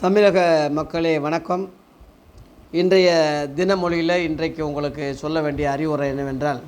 தமிழக மக்களே வணக்கம். இன்றைய தினமொழியில் இன்றைக்கு உங்களுக்கு சொல்ல வேண்டிய அறிவுரை என்னவென்றால்,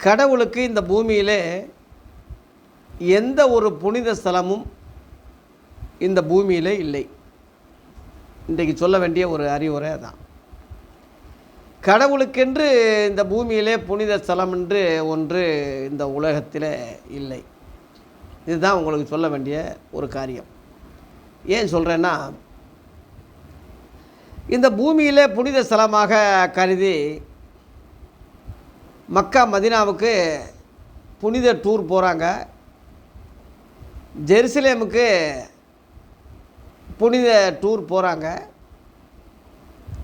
கடவுளுக்கு இந்த பூமியிலே எந்த ஒரு புனித ஸ்தலமும் இந்த பூமியில் இல்லை. இன்றைக்கு சொல்ல வேண்டிய ஒரு அறிவுரை அதான். கடவுளுக்கென்று இந்த பூமியிலே புனித ஸ்தலம் என்று ஒன்று இந்த உலகத்தில் இல்லை. இதுதான் உங்களுக்கு சொல்ல வேண்டிய ஒரு காரியம். ஏன் சொல்கிறேன்னா, இந்த பூமியிலே புனித ஸ்தலமாக கருதி மக்கா மதினாவுக்கு புனித டூர் போகிறாங்க. ஜெருசலேமுக்கு புனித டூர் போகிறாங்க.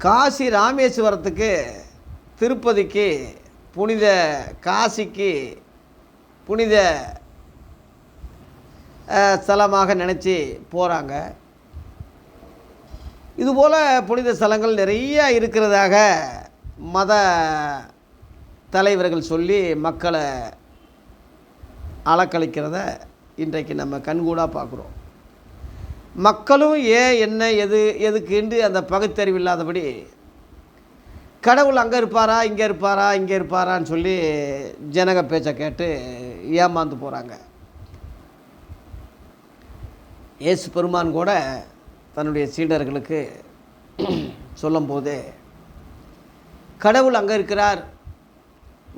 காசி ராமேஸ்வரத்துக்கு, திருப்பதிக்கு, புனித காசிக்கு புனித ஸ்தலமாக நினச்சி போகிறாங்க. இதுபோல் புனித ஸ்தலங்கள் நிறைய இருக்கிறதாக மத தலைவர்கள் சொல்லி மக்களை அலக்களிக்கிறத இன்றைக்கு நம்ம கண்கூடாக பார்க்குறோம். மக்களும் ஏன் என்ன எதுக்கு என்று அந்த பகுத்தறிவு இல்லாதபடி கடவுள் அங்கே இருப்பாரா இங்கே இருப்பாரான்னு சொல்லி ஜனக பேச்சை கேட்டு ஏமாந்து போகிறாங்க. இயேசு பெருமான் கூட தன்னுடைய சீடர்களுக்கு சொல்லும்போது, கடவுள் அங்கே இருக்கிறார்,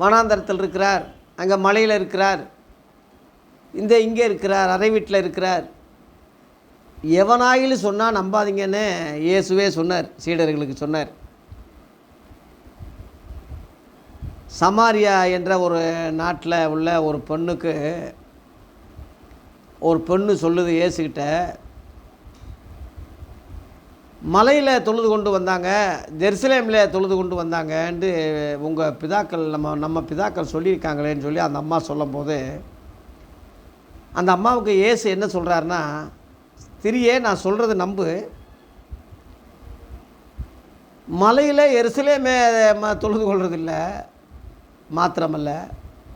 வனாந்தரத்தில் இருக்கிறார், அங்கே மலையில் இருக்கிறார், இங்கே இருக்கிறார், அறை வீட்டில் இருக்கிறார், எவனாயிலும் சொன்னால் நம்பாதீங்கன்னு இயேசுவே சொன்னார், சீடர்களுக்கு சொன்னார். சமாரியா என்ற ஒரு நாட்டில் உள்ள ஒரு பெண்ணு சொல்லுது இயேசுக்கிட்ட, மலையில் தொழுது கொண்டு வந்தாங்க, ஜெருசலேமில் தொழுது கொண்டு வந்தாங்கன்ட்டு உங்கள் பிதாக்கள் நம்ம பிதாக்கள் சொல்லியிருக்காங்களேன்னு சொல்லி அந்த அம்மா சொல்லும்போது, அந்த அம்மாவுக்கு இயேசு என்ன சொல்கிறாருன்னா, திரியே நான் சொல்கிறது நம்பு, மலையில் எருசலேமே தொழுது கொள்வதில்ல மாத்திரமல்ல,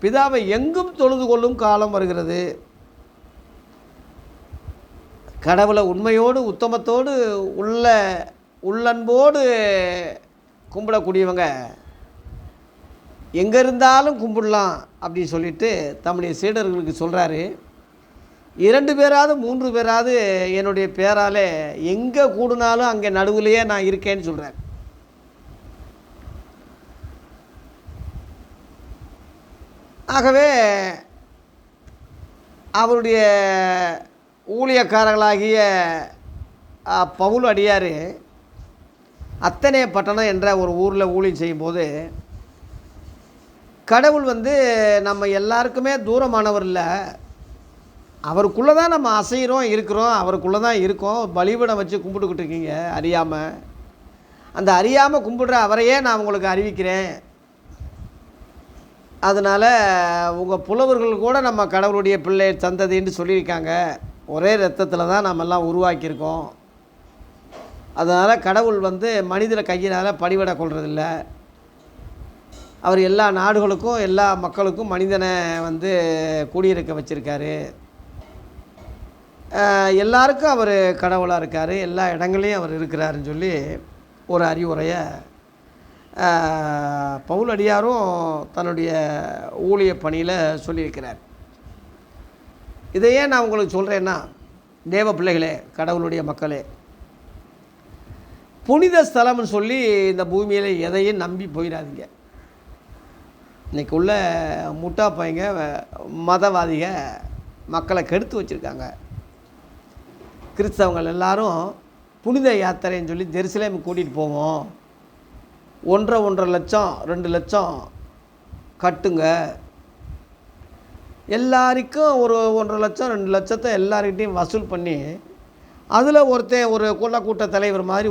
பிதாவை எங்கும் தொழுது கொள்ளும் காலம் வருகிறது. கடவுளை உண்மையோடு உத்தமத்தோடு உள்ளன்போடு கும்பிடக்கூடியவங்க எங்கே இருந்தாலும் கும்பிடலாம் அப்படின்னு சொல்லிட்டு தம்முடைய சீடர்களுக்கு சொல்கிறாரு. 2 பேராவது 3 பேராவது என்னுடைய பேராலே எங்கே கூடுனாலும் அங்கே நடுவுலையே நான் இருக்கேன்னு சொல்கிறேன். ஆகவே அவருடைய ஊழியக்காரர்களாகிய பவுல் அடியார் அத்தனே பட்டணம் என்ற ஒரு ஊரில் ஊழியம் செய்யும்போது, கடவுள் நம்ம எல்லாருக்குமே தூரமானவர் இல்லை, அவருக்குள்ளே தான் நம்ம அசைகிறோம் இருக்கிறோம், அவருக்குள்ளே தான் இருக்கோம். பலிபீடம் வச்சு கும்பிட்டுக்கிட்டு இருக்கீங்க அறியாமல், அந்த அறியாமல் கும்பிடுற அவரையே நான் உங்களுக்கு அறிவிக்கிறேன். அதனால் உங்கள் புலவர்கள் கூட நம்ம கடவுளுடைய பிள்ளை சந்ததின்னு சொல்லியிருக்காங்க. ஒரே ரத்தத்தில் தான் நம்மெல்லாம் உருவாக்கியிருக்கோம். அதனால் கடவுள் மனிதரை கையினால் பணிவிட கொள்றதில்ல. அவர் எல்லா நாடுகளுக்கும் எல்லா மக்களுக்கும் மனிதனை குடியிருக்க வச்சுருக்காரு. எல்லாருக்கும் அவர் கடவுளாக இருக்கார், எல்லா இடங்களையும் அவர் இருக்கிறாருன்னு சொல்லி ஒரு அறிவுரையை பவுல் அடியாரும் தன்னுடைய ஊழிய பணியில் சொல்லியிருக்கிறார். இதையே நான் உங்களுக்கு சொல்கிறேன்னா, தேவ பிள்ளைகளே, கடவுளுடைய மக்களே, புனித ஸ்தலம்னு சொல்லி இந்த பூமியில் எதையும் நம்பி போயிடாதீங்க. இன்றைக்கி உள்ள முட்டா பையங்க மதவாதிக மக்களை கெடுத்து வச்சுருக்காங்க. கிறிஸ்தவங்கள் எல்லாரும் புனித யாத்திரைன்னு சொல்லி ஜெருசலேமுக்கு கூட்டிகிட்டு போவோம், 1.5 லட்சம் 2 லட்சம் கட்டுங்க, எல்லாருக்கும் ஒரு 1.5 லட்சம் 2 லட்சத்தை எல்லார்கிட்டையும் வசூல் பண்ணி, அதில் ஒரு கூட்ட தலைவர் மாதிரி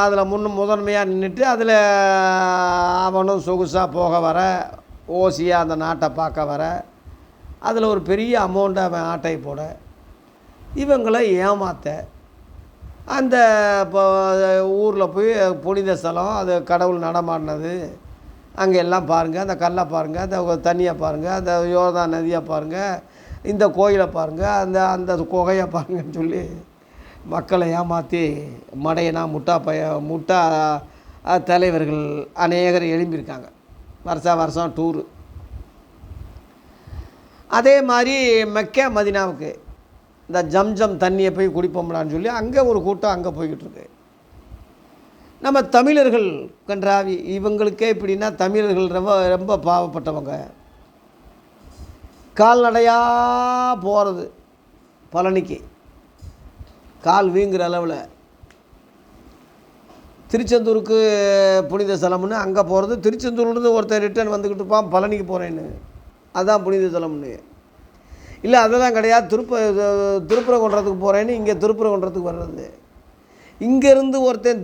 அதில் முதன்மையாக நின்றுட்டு அதில் அவனும் சொகுசாக போக வர, ஓசியாக அந்த நாட்டை பார்க்க வர, அதில் ஒரு பெரிய அமௌண்ட்டை அவன் ஆட்டை போட, இவங்களை ஏமாற்ற, அந்த ஊரில் போய் புனித ஸ்தலம், அது கடவுள் நடமாடினது, அங்கே எல்லாம் பாருங்கள், அந்த கல்லை பாருங்கள், அந்த தண்ணியை பாருங்கள், அந்த யோர்தான் நதியை பாருங்கள், இந்த கோயிலை பாருங்கள், அந்த அந்த குகையை பாருங்கன்னு சொல்லி மக்களை ஏமாற்றி மடையனா முட்டா தலைவர்கள் அநேகர் எழும்பியிருக்காங்க. வருஷம் டூரு. அதே மாதிரி மெக்கா மதினாவுக்கு இந்த ஜம்ஜம் தண்ணியை போய் குடிப்போம்லான்னு சொல்லி அங்கே ஒரு கூட்டம் அங்கே போய்கிட்டு இருக்கு. நம்ம தமிழர்கள் கன்றாவி இவங்களுக்கே இப்படின்னா தமிழர்கள் ரொம்ப ரொம்ப பாவப்பட்டவங்க. கால்நடையாக போகிறது பழனிக்கு, கால் வீங்குற அளவில். திருச்செந்தூருக்கு புனித ஸ்தலம்னு அங்கே போகிறது, திருச்செந்தூர்லேருந்து ஒருத்தர் ரிட்டர்ன் வந்துக்கிட்டு இருப்பான் பழனிக்கு போகிறேன்னு, அதுதான் புனித ஸ்தலம்னு. இல்லை அதெல்லாம் கிடையாது, திருப்பரங்குன்றத்துக்கு போகிறேன்னு இங்கே திருப்பரங்குன்றத்துக்கு வர்றது. இங்கேருந்து ஒருத்தன்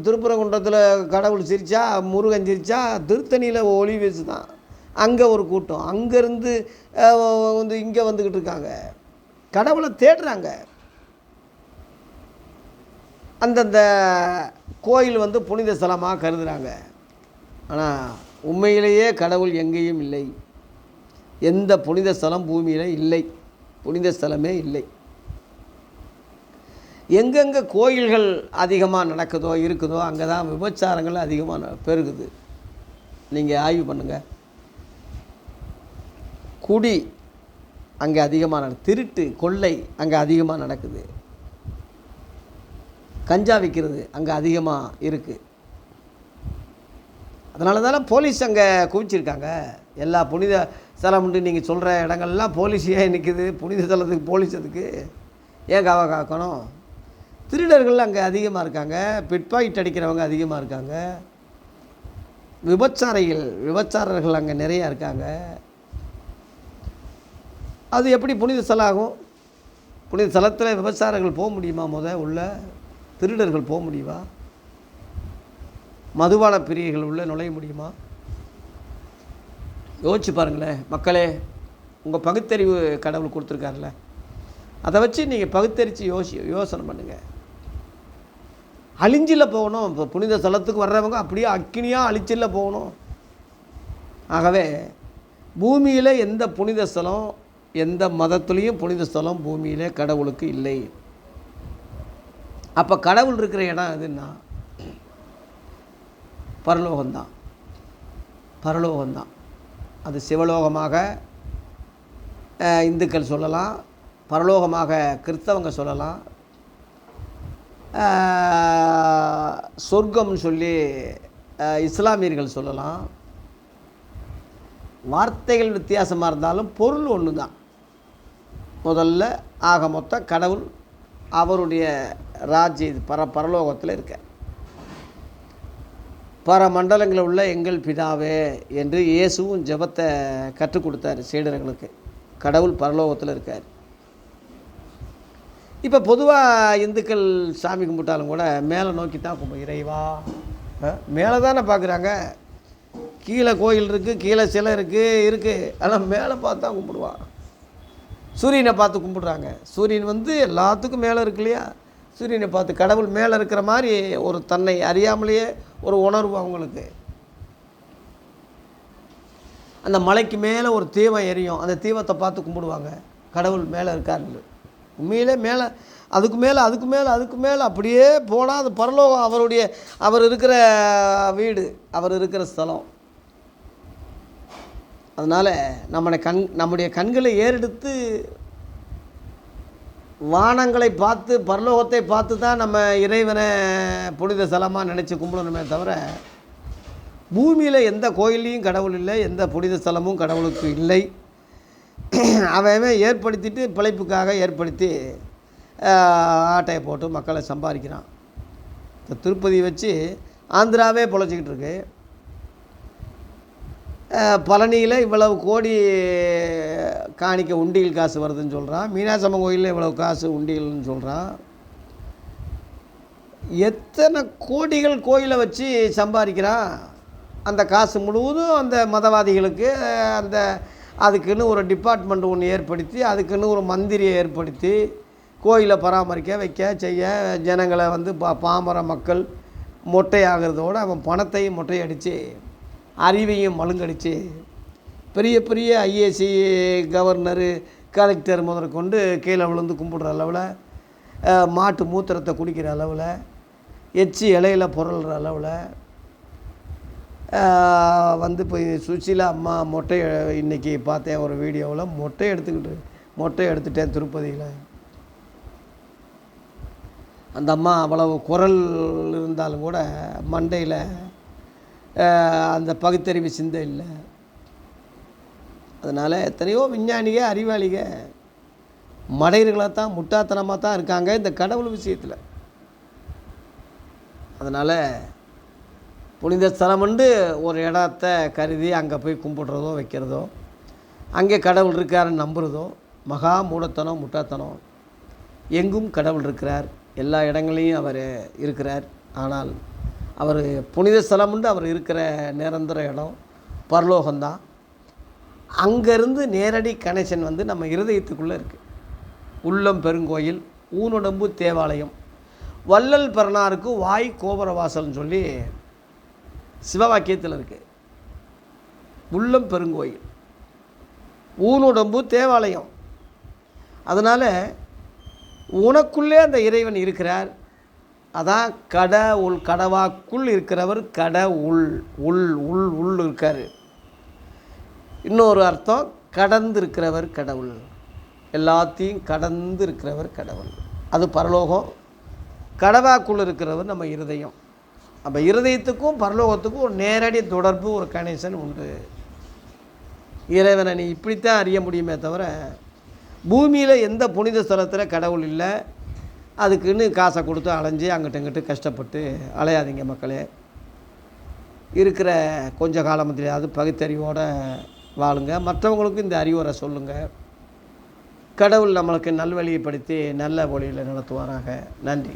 திருப்பரங்குன்றத்தில் கடவுள் சிரித்தா, முருகன் சிரித்தா, திருத்தணியில் ஒளி வீசு தான். அங்கே ஒரு கூட்டம் அங்கேருந்து வந்து இங்கே வந்துக்கிட்டு இருக்காங்க, கடவுளை தேடுறாங்க. அந்தந்த கோயில் வந்து புனித ஸ்தலமாக கருதுகிறாங்க. ஆனால் உண்மையிலேயே கடவுள் எங்கேயும் இல்லை. எந்த புனித ஸ்தலம் பூமியில் இல்லை, புனித ஸ்தலமே இல்லை. எங்கெங்கே கோயில்கள் அதிகமாக நடக்குதோ இருக்குதோ அங்கே தான் விபச்சாரங்கள் அதிகமாக பெருகுது. நீங்கள் ஆய்வு பண்ணுங்கள். குடி அங்கே அதிகமாக திருட்டு கொள்ளை அங்கே அதிகமாக நடக்குது. கஞ்சா விற்கிறது அங்கே அதிகமாக இருக்குது. அதனால தானே போலீஸ் அங்கே குவிச்சிருக்காங்க. எல்லா புனித ஸ்தலம்னு நீங்கள் சொல்கிற இடங்கள்லாம் போலீஸ் ஏன் நிற்குது? புனித ஸ்தலத்துக்கு போலீஸ் அதுக்கு ஏன் காக்கணும்? திருடர்கள் அங்கே அதிகமாக இருக்காங்க, பிட்பாக்கெட் அடிக்கிறவங்க அதிகமாக இருக்காங்க, விபச்சாரர்கள் அங்கே நிறையா இருக்காங்க. அது எப்படி புனித ஸ்தலம் ஆகும்? புனித ஸ்தலத்தில் விபச்சாரங்கள் போக முடியுமா? உள்ள திருடர்கள் போக முடியுமா? மதுபான பிரியர்கள் உள்ள நுழைய முடியுமா? யோசிச்சு பாருங்களேன் மக்களே. உங்கள் பகுத்தறிவு கடவுள் கொடுத்துருக்காருல்ல, அதை வச்சு நீங்கள் பகுத்தறித்து யோசனை பண்ணுங்கள். அழிஞ்சில் போகணும். இப்போ புனித ஸ்தலத்துக்கு வர்றவங்க அப்படியே அக்கினியாக அழிச்சில் போகணும். ஆகவே பூமியில் எந்த புனித ஸ்தலம், எந்த மதத்துலேயும் புனித ஸ்தலம் பூமியிலே கடவுளுக்கு இல்லை. அப்போ கடவுள் இருக்கிற இடம் எதுன்னா பரலோகம்தான். அது சிவலோகமாக இந்துக்கள் சொல்லலாம், பரலோகமாக கிறிஸ்தவங்க சொல்லலாம், சொர்க்கம்னு சொல்லி இஸ்லாமியர்கள் சொல்லலாம். வார்த்தைகள் வித்தியாசமாக இருந்தாலும் பொருள் ஒன்று தான். முதல்ல ஆக மொத்த கடவுள் அவருடைய ராஜ்ய பரலோகத்தில் இருக்க, பரமண்டலங்களில் உள்ள எங்கள் பிதாவே என்று இயேசுவும் ஜெபத்தை கற்றுக் கொடுத்தார் சீடர்களுக்கு. கடவுள் பரலோகத்தில் இருக்கார். இப்போ பொதுவாக இந்துக்கள் சாமி கும்பிட்டாலும் கூட மேலே நோக்கி தான் இறைவா மேலே தானே பார்க்குறாங்க. கீழே கோயில் இருக்குது, கீழே சிலை இருக்குது, ஆனால் மேலே பார்த்து தான் கும்பிடுவான். சூரியனை பார்த்து கும்பிடுறாங்க. சூரியன் வந்து எல்லாத்துக்கும் மேலே இருக்கு இல்லையா? சூரியனை பார்த்து கடவுள் மேலே இருக்கிற மாதிரி ஒரு தன்னை அறியாமலேயே ஒரு உணர்வு அவங்களுக்கு. அந்த மலைக்கு மேலே ஒரு தீபம் எரியும், அந்த தீபத்தை பார்த்து கும்பிடுவாங்க, கடவுள் மேலே இருக்காருன்னு. உண்மையிலே மேலே, அதுக்கு மேலே அப்படியே போனால் அது பரலோகம். அவர் இருக்கிற வீடு, அவர் இருக்கிற ஸ்தலம். அதனால் நம்முடைய கண்களை ஏறெடுத்து வானங்களை பார்த்து பரலோகத்தை பார்த்து தான் நம்ம இறைவனை புனித ஸ்தலமாக நினச்சி கும்பிடணுமே தவிர, பூமியில் எந்த கோயிலையும் கடவுள் இல்லை, எந்த புனித ஸ்தலமும் கடவுளுக்கு இல்லை. அவன் ஏற்படுத்திட்டு பிழைப்புக்காக ஏற்படுத்தி ஆட்டையை போட்டு மக்களை சம்பாதிக்கிறான். இப்போ திருப்பதி வச்சு ஆந்திராவே பொழைச்சிக்கிட்டு இருக்கு. பழனியில் இவ்வளவு கோடி காணிக்க உண்டியல் காசு வருதுன்னு சொல்கிறான். மீனாட்சம்மன் கோயிலில் இவ்வளவு காசு உண்டியல்னு சொல்கிறான். எத்தனை கோடிகள் கோயிலை வச்சு சம்பாதிக்கிறான். அந்த காசு முழுவதும் அந்த மதவாதிகளுக்கு அதுக்குன்னு ஒரு டிபார்ட்மெண்ட் ஒன்று ஏற்படுத்தி, அதுக்குன்னு ஒரு மந்திரியை ஏற்படுத்தி கோயிலை பராமரிக்க செய்ய ஜனங்களை வந்து பாமர மக்கள் மொட்டையாகிறதோடு அவன் பணத்தையும் மொட்டையடித்து அறிவையும் மழுங்கடித்து பெரிய ஐஏசி கவர்னரு கலெக்டர் முதற்கொண்டு கீழே விழுந்து கும்பிடுற அளவில், மாட்டு மூத்திரத்தை குடிக்கிற அளவில், எச்சி இலையில புரள்ற அளவில், வந்து போய் சுசீலா அம்மா இன்றைக்கி பார்த்தேன் ஒரு வீடியோவில், மொட்டை எடுத்துட்டேன் திருப்பதியில். அந்த அம்மா அவ்வளவு குரல் இருந்தாலும் கூட மண்டையில் அந்த பகுத்தறிவு சிந்தை இல்லை. அதனால் எத்தனையோ விஞ்ஞானிக அறிவாளிக மடையர்களாக தான் முட்டாத்தனமாக தான் இருக்காங்க இந்த கடவுள் விஷயத்தில். அதனால் புனித ஸ்தலம்ண்டு ஒரு இடத்த கருதி அங்கே போய் கும்பிடுறதோ வைக்கிறதோ, அங்கே கடவுள் இருக்காருன்னு நம்புகிறதோ மகா மூடத்தனம், முட்டாத்தனம். எங்கும் கடவுள் இருக்கிறார், எல்லா இடங்களையும் அவர் இருக்கிறார். ஆனால் அவர் புனித ஸ்தலம்ண்டு அவர் இருக்கிற நிரந்தர இடம் பரலோகம்தான். அங்கேருந்து நேரடி கனெக்ஷன் வந்து நம்ம இருதயத்துக்குள்ளே இருக்குது. உள்ளம் பெருங்கோயில், ஊனுடம்பு தேவாலயம், வள்ளல் பெருனாருக்கு வாய் கோபுரவாசல்னு சொல்லி சிவவாக்கியத்தில் இருக்குது. உள்ளம் பெருங்கோயில், ஊனுடம்பு தேவாலயம். அதனால் உனக்குள்ளே அந்த இறைவன் இருக்கிறார். அதான் கடவாக்குள் இருக்கிறவர் கடவுள். உள் உள் உள் இருக்கார். இன்னொரு அர்த்தம் கடந்து இருக்கிறவர் கடவுள். எல்லாத்தையும் கடந்து இருக்கிறவர் கடவுள். அது பரலோகம். கடவாக்குள் இருக்கிறவர் நம்ம இருதயம். அப்போ இருதயத்துக்கும் பரலோகத்துக்கும் ஒரு நேரடி தொடர்பு, ஒரு கனெக்ஷன் உண்டு. இறைவனை நீ இப்படித்தான் அறிய முடியுமே தவிர, பூமியில் எந்த புனித ஸ்தலத்தில் கடவுள் இல்லை. அதுக்குன்னு காசை கொடுத்து அலைஞ்சி அங்கிட்ட இங்கிட்டு கஷ்டப்பட்டு அலையாதீங்க மக்களே. இருக்கிற கொஞ்ச காலத்திலேயாவது பகுத்தறிவோடு வாழுங்க. மற்றவங்களுக்கும் இந்த அறிவுரை சொல்லுங்கள். கடவுள் நம்மளுக்கு நல்வழியைப்படுத்தி நல்ல வழியில் நடத்துவாராக. நன்றி.